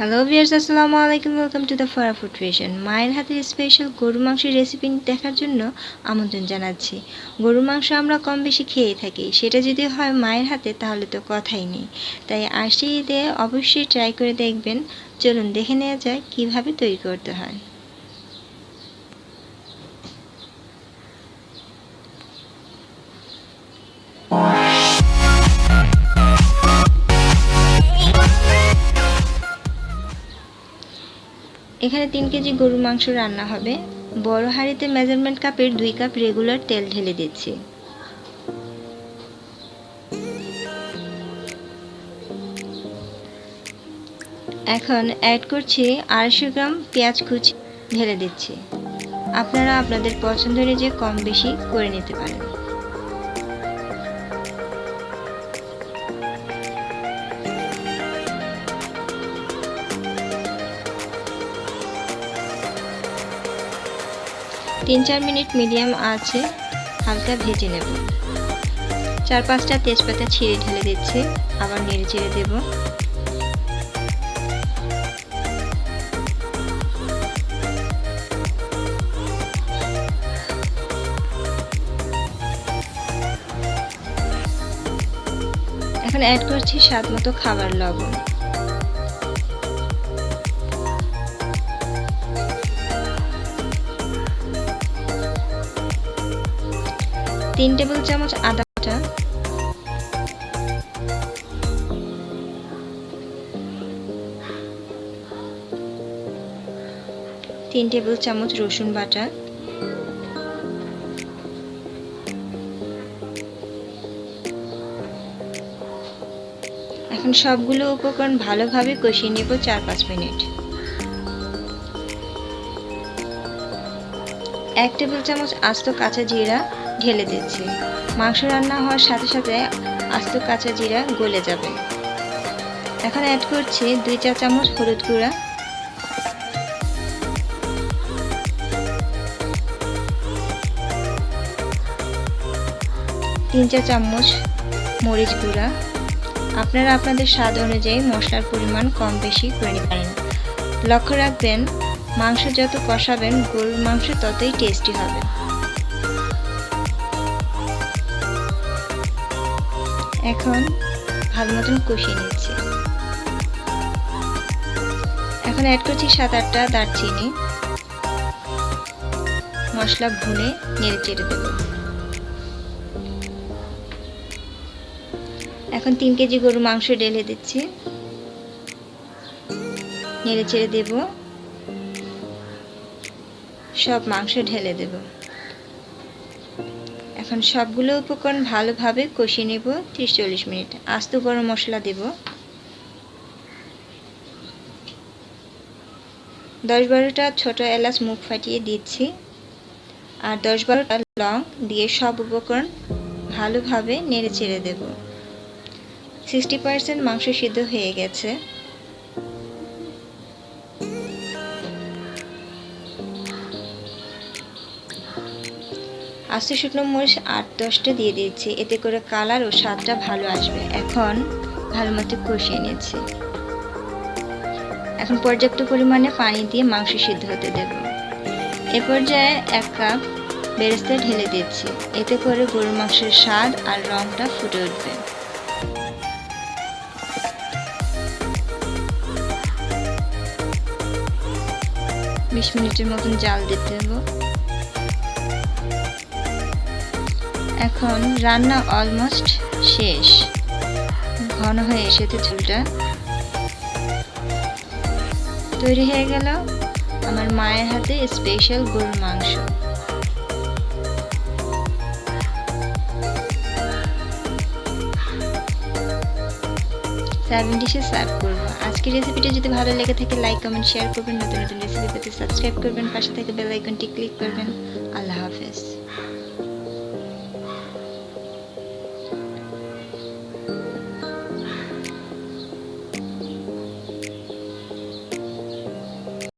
Hello viewers, আসসালামু আলাইকুম। Welcome to the Fora food creation. মায়ের হাতের স্পেশাল গরু মাংসের রেসিপি দেখার জন্য আমন্ত্রণ জানাচ্ছি। গরু মাংস আমরা কম বেশি খেয়ে থাকি, সেটা যদি হয় মায়ের হাতে তাহলে তো কথাই নেই। তাই আসছে ঈদে অবশ্যই ট্রাই করে দেখবেন। চলুন দেখে নেওয়া যায় কীভাবে তৈরি করতে হয়। এখানে 3 কেজি গরুর মাংস রান্না হবে। বড় হাঁড়িতে মেজারমেন্ট কাপের 2 কাপ রেগুলার তেল ঢেলে দিচ্ছি। এখন অ্যাড করছি 250 গ্রাম পেঁয়াজ কুচি ঢেলে দিচ্ছি। আপনারা আপনাদের পছন্দ অনুযায়ী কম বেশি করে নিতে পারেন। তিন চার মিনিট মিডিয়াম আঁচে হালকা ভেজে নেব। 4-5টা তেজপাতা ছিঁড়ে ঢেলে দিচ্ছি, আবার নেড়ে চেড়ে দেব। এখন অ্যাড করছি স্বাদ মতো খাবার লবণ। তিন টেবিল চামচ আদা বাটা, 3 টেবিল চামচ রসুন বাটা, এখন সবগুলো উপকরণ ভালোভাবে কষিয়ে নেব 4-5 মিনিট। 1 টেবিল চামচ আস্ত কাঁচা জিরা ঢেলে দিচ্ছি। মাংস রান্না হওয়ার সাথে সাথে আস্ত কাঁচা জিরা গলে যাবে। এখন অ্যাড করছি 2 চা চামচ হলুদ গুঁড়া, 3 চা চামচ মরিচ গুঁড়া। আপনারা আপনাদের স্বাদ অনুযায়ী মশলার পরিমাণ কম বেশি করে নিতে পারেন। লক্ষ্য রাখবেন, মাংস যত কষাবেন গরুর মাংস ততই টেস্টি হবে। এখন ভালো মতন কষিয়ে নিচ্ছি। এখন অ্যাড করছি 7-8টা দারচিনি। মশলা ভুনে নেড়ে চেড়ে দেব। এখন 3 কেজি গরুর মাংস ঢেলে দিচ্ছি, নেড়ে চেড়ে দেব। সব মাংস ঢেলে দেব। এখন সবগুলো উপকরণ ভালোভাবে কষিয়ে নেব 30-40 মিনিট। আস্ত গরম মশলা দেব। 10-12টা ছোট এলাচ মুখ ফাটিয়ে দিচ্ছি, আর 10-12টা লং দিয়ে সব উপকরণ ভালোভাবে নেড়ে চেড়ে দেব। 60% মাংস সিদ্ধ হয়ে গেছে। আস্ত শুকনো মরিচ 8-10টা দিয়ে দিচ্ছি, এতে করে কালার ও স্বাদটা ভালো আসবে। এখন ভালো মতো কষিয়ে নিচ্ছি। এখন পর্যাপ্ত পরিমাণে পানি দিয়ে মাংস সিদ্ধ হতে দেব। এ পর্যায়ে 1 কাপ বেরেস্তা ঢেলে দিচ্ছি, এতে করে গরুর মাংসের স্বাদ আর রংটা ফুটে উঠবে। বিশ মিনিটের মতন জাল দিতে দেব। এখন রান্না অলমোস্ট শেষ, ঘন হয়ে এসেছে ঝোলটা। তৈরি হয়ে গেল আমার মায়ের হাতে স্পেশাল গরুর মাংস। সার্ভিং ডিশে সার্ভ করব। আজকের রেসিপিটা যদি ভালো লেগে থাকে লাইক কমেন্ট শেয়ার করবেন। নতুন নতুন রেসিপি পেতে সাবস্ক্রাইব করবেন, পাশে থেকে বেল আইকনটি ক্লিক করবেন। আল্লাহ হাফেজ।